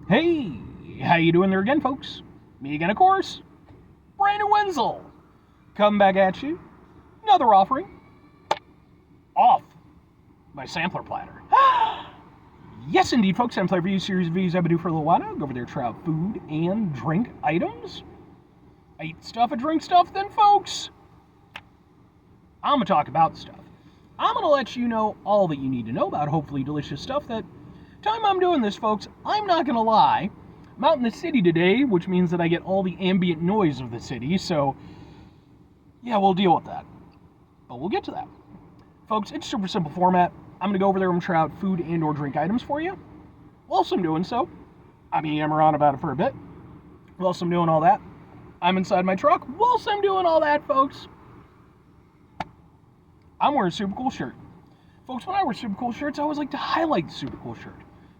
Hey, how you doing there again, folks? Me again, of course, Brandon Wenzel. Coming back at you. Another offering. Off my sampler platter. Yes, indeed, folks. I'm playing for you series of videos I've been doing for a little while now. Go over there, try out food and drink items. I eat stuff, I drink stuff, then, folks, I'm going to talk about stuff. I'm going to let you know all that you need to know about hopefully delicious stuff that time I'm doing this, folks, I'm not going to lie. I'm out in the city today, which means that I get all the ambient noise of the city, so yeah, we'll deal with that. But we'll get to that. Folks, it's super simple format. I'm going to go over there and try out food and or drink items for you. Whilst I'm doing so, I'm yammer on about it for a bit. Whilst I'm doing all that, I'm inside my truck. Whilst I'm doing all that, folks, I'm wearing a super cool shirt. Folks, when I wear super cool shirts, I always like to highlight the super cool shirt.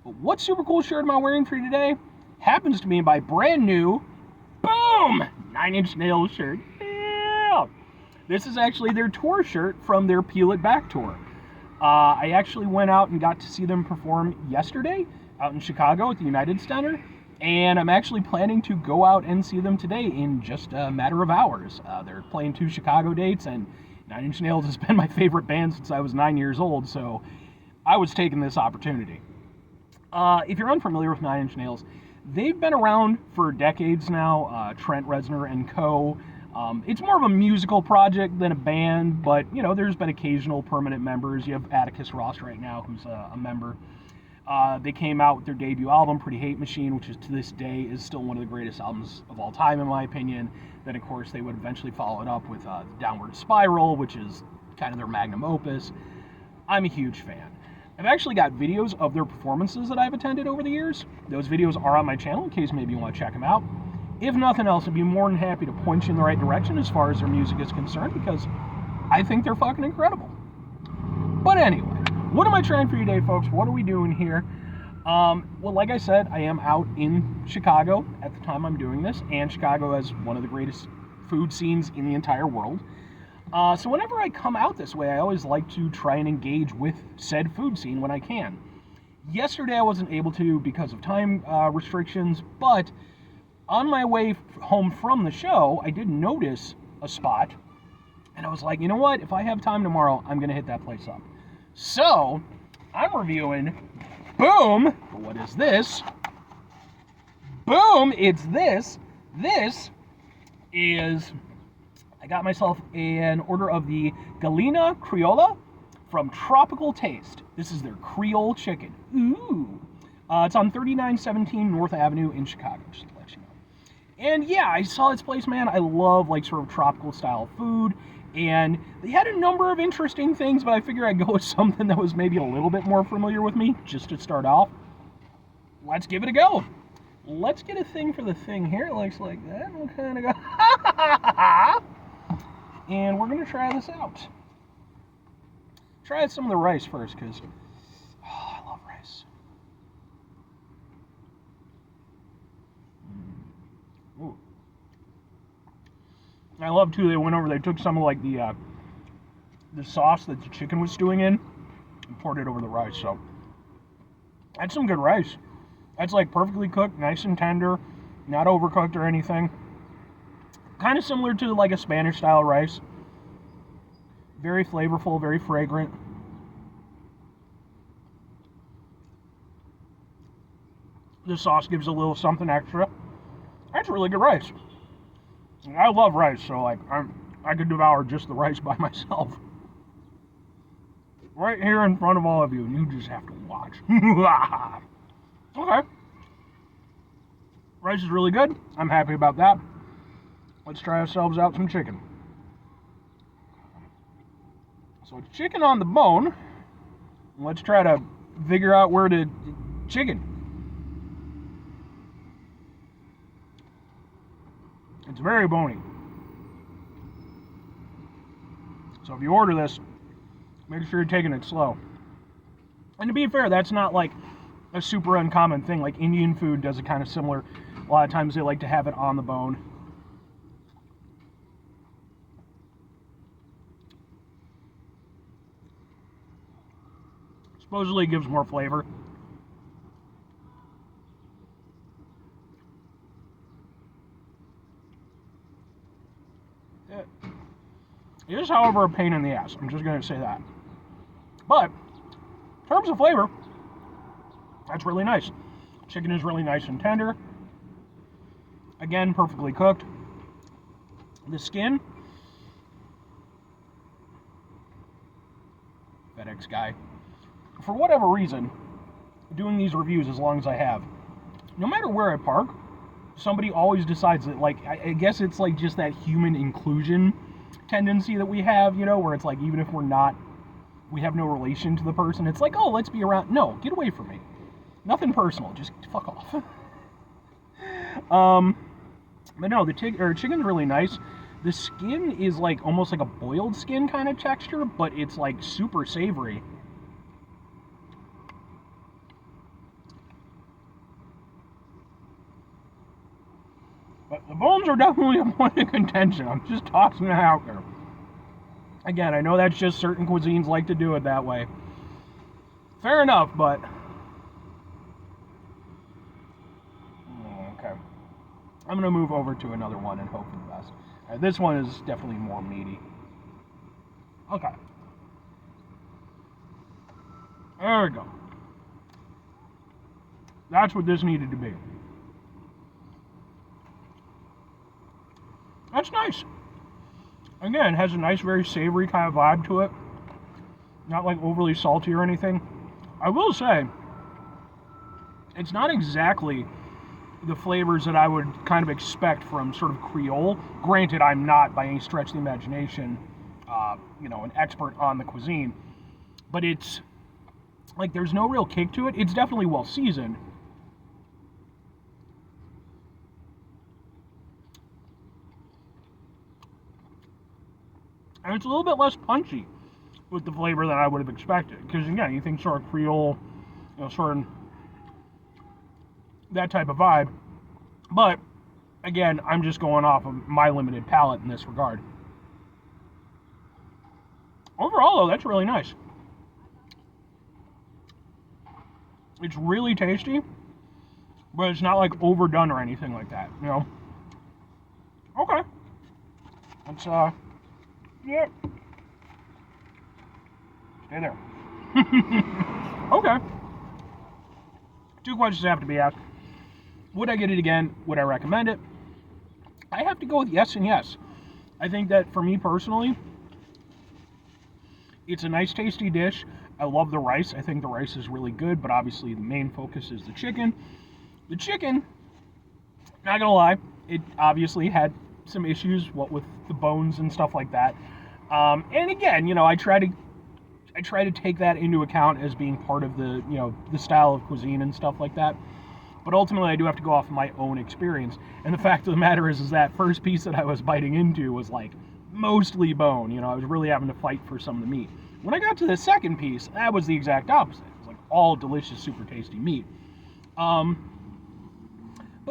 But what super cool shirt am I wearing for you today? Happens to be my brand new, boom, 9 Inch Nails shirt. Yeah! This is actually their tour shirt from their Peel It Back tour. I actually went out and got to see them perform yesterday out in Chicago at the United Center. And I'm actually planning to go out and see them today in just a matter of hours. They're playing 2 Chicago dates, and 9 Inch Nails has been my favorite band since I was 9 years old, so I was taking this opportunity. If you're unfamiliar with 9 Inch Nails, they've been around for decades now, Trent Reznor and co. It's more of a musical project than a band, but, you know, there's been occasional permanent members. You have Atticus Ross right now, who's a member. They came out with their debut album, Pretty Hate Machine, which is to this day is still one of the greatest albums of all time, in my opinion. Then, of course, they would eventually follow it up with Downward Spiral, which is kind of their magnum opus. I'm a huge fan. I've actually got videos of their performances that I've attended over the years. Those videos are on my channel in case maybe you want to check them out. If nothing else, I'd be more than happy to point you in the right direction as far as their music is concerned, because I think they're fucking incredible. But anyway, what am I trying for you today, folks? What are we doing here? Well, like I said, I am out in Chicago at the time I'm doing this, and Chicago has one of the greatest food scenes in the entire world. So whenever I come out this way, I always like to try and engage with said food scene when I can. Yesterday I wasn't able to because of time restrictions, but on my way home from the show, I did notice a spot, and I was like, you know what? If I have time tomorrow, I'm going to hit that place up. So, I'm reviewing, boom, what is this? Boom, it's this. This is, I got myself an order of the Gallina Criolla from Tropical Taste. This is their Creole chicken. Ooh. It's on 3917 North Avenue in Chicago, just to let you know. And yeah, I saw this place, man. I love like sort of tropical style food. And they had a number of interesting things, but I figured I'd go with something that was maybe a little bit more familiar with me, just to start off. Let's give it a go. Let's get a thing for the thing here. It looks like that. We'll kind of go, and we're going to try this out. Try some of the rice first, because I love rice. Ooh. I love too. They took some of like the sauce that the chicken was stewing in and poured it over the rice. So that's some good rice. That's like perfectly cooked, nice and tender, not overcooked or anything. Kind of similar to like a Spanish style rice. Very flavorful, very fragrant. The sauce gives a little something extra. That's really good rice. I love rice, so like I could devour just the rice by myself. Right here in front of all of you, and you just have to watch. Okay. Rice is really good. I'm happy about that. Let's try ourselves out some chicken. So it's chicken on the bone. Let's try to figure out where to chicken. It's very bony. So if you order this, make sure you're taking it slow. And to be fair, that's not like a super uncommon thing. Like Indian food does it kind of similar. A lot of times they like to have it on the bone. Supposedly it gives more flavor. It is, however, a pain in the ass. I'm just going to say that. But, in terms of flavor, that's really nice. Chicken is really nice and tender. Again, perfectly cooked. The skin, FedEx guy, for whatever reason, doing these reviews as long as I have, no matter where I park, somebody always decides that, like, I guess it's like just that human inclusion tendency that we have, you know, where it's like, even if we have no relation to the person, it's like, oh, let's be around. No, get away from me. Nothing personal, just fuck off. But no, the chicken's really nice. The skin is like almost like a boiled skin kind of texture, but it's like super savory. But the bones are definitely a point of contention. I'm just tossing it out there. Again, I know that's just certain cuisines like to do it that way. Fair enough, but... Okay. I'm going to move over to another one and hope for the best. This one is definitely more meaty. Okay. There we go. That's what this needed to be. That's nice. Again, it has a nice, very savory kind of vibe to it. Not like overly salty or anything. I will say, it's not exactly the flavors that I would kind of expect from sort of Creole. Granted, I'm not by any stretch of the imagination, an expert on the cuisine, but it's like there's no real kick to it. It's definitely well seasoned. And it's a little bit less punchy with the flavor than I would have expected. Because again, you think sort of Creole, sort of that type of vibe. But again, I'm just going off of my limited palate in this regard. Overall, though, that's really nice. It's really tasty, but it's not like overdone or anything like that, you know? Okay. Let's, yeah. Stay there. Okay. 2 questions have to be asked. Would I get it again? Would I recommend it? I have to go with yes and yes. I think that for me personally, it's a nice tasty dish. I love the rice. I think the rice is really good, but obviously the main focus is the chicken. The chicken, not gonna lie, it obviously had some issues, what with the bones and stuff like that. And again, I try to take that into account as being part of the, the style of cuisine and stuff like that. But ultimately, I do have to go off of my own experience. And the fact of the matter is that first piece that I was biting into was like mostly bone. I was really having to fight for some of the meat. When I got to the second piece, that was the exact opposite. It was like all delicious, super tasty meat. But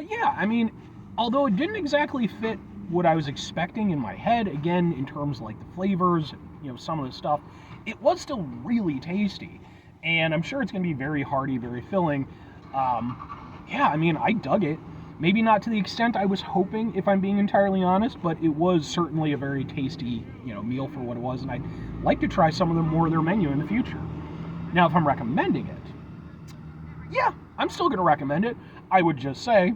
yeah, I mean, although it didn't exactly fit what I was expecting in my head, again, in terms of like the flavors, some of the stuff, it was still really tasty. And I'm sure it's going to be very hearty, very filling. Yeah, I mean, I dug it. Maybe not to the extent I was hoping, if I'm being entirely honest, but it was certainly a very tasty, meal for what it was, and I'd like to try some of them more of their menu in the future. Now, if I'm recommending it, yeah, I'm still going to recommend it. I would just say,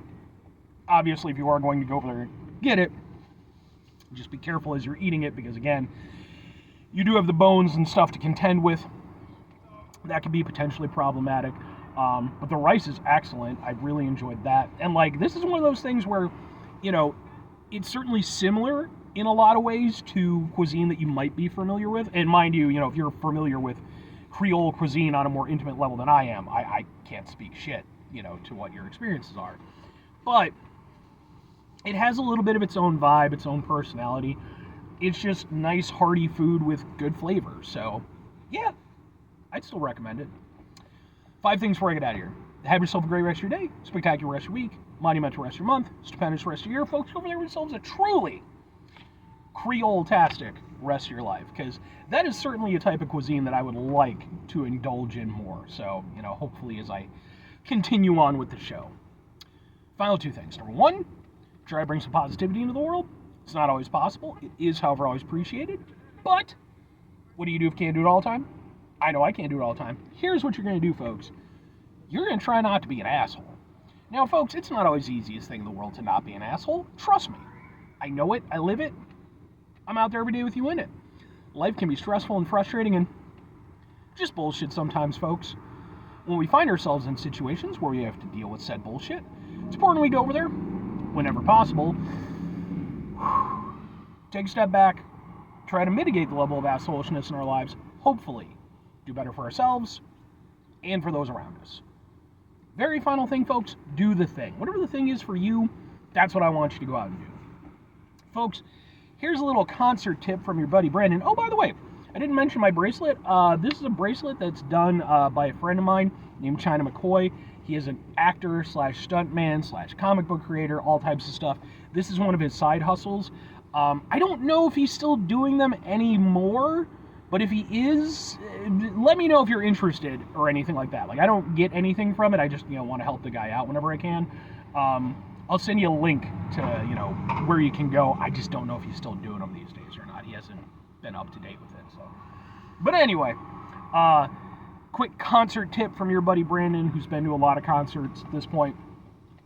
obviously, if you are going to go over there and get it, just be careful as you're eating it, because again, you do have the bones and stuff to contend with. That could be potentially problematic. But the rice is excellent. I really enjoyed that. And like, this is one of those things where, it's certainly similar in a lot of ways to cuisine that you might be familiar with. And mind you, if you're familiar with Creole cuisine on a more intimate level than I am, I can't speak shit, to what your experiences are. But it has a little bit of its own vibe, its own personality. It's just nice, hearty food with good flavor. So, yeah, I'd still recommend it. 5 things before I get out of here. Have yourself a great rest of your day, spectacular rest of your week, monumental rest of your month, stupendous rest of your year. Folks, go over there with yourselves a truly Creole-tastic rest of your life, because that is certainly a type of cuisine that I would like to indulge in more. So, hopefully as I continue on with the show. Final 2 things. Number 1, try to bring some positivity into the world. It's not always possible. It is, however, always appreciated. But what do you do if you can't do it all the time? I know I can't do it all the time. Here's what you're going to do, folks. You're going to try not to be an asshole. Now, folks, it's not always the easiest thing in the world to not be an asshole. Trust me. I know it. I live it. I'm out there every day with you in it. Life can be stressful and frustrating and just bullshit sometimes, folks. When we find ourselves in situations where we have to deal with said bullshit, it's important we go over there, whenever possible, take a step back, try to mitigate the level of assholishness in our lives, hopefully do better for ourselves and for those around us. Very final thing, folks, do the thing. Whatever the thing is for you, that's what I want you to go out and do. Folks, here's a little concert tip from your buddy Brandon. Oh, by the way, I didn't mention my bracelet. This is a bracelet that's done by a friend of mine named China McCoy. He is an actor slash stuntman slash comic book creator, all types of stuff. This is one of his side hustles. I don't know if he's still doing them anymore, but if he is, let me know if you're interested or anything like that. Like, I don't get anything from it. I just, want to help the guy out whenever I can. I'll send you a link to, where you can go. I just don't know if he's still doing them these days or not. He hasn't been up to date with it. So, but anyway, quick concert tip from your buddy Brandon, who's been to a lot of concerts at this point.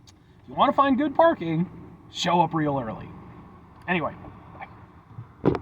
If you want to find good parking, show up real early. Anyway,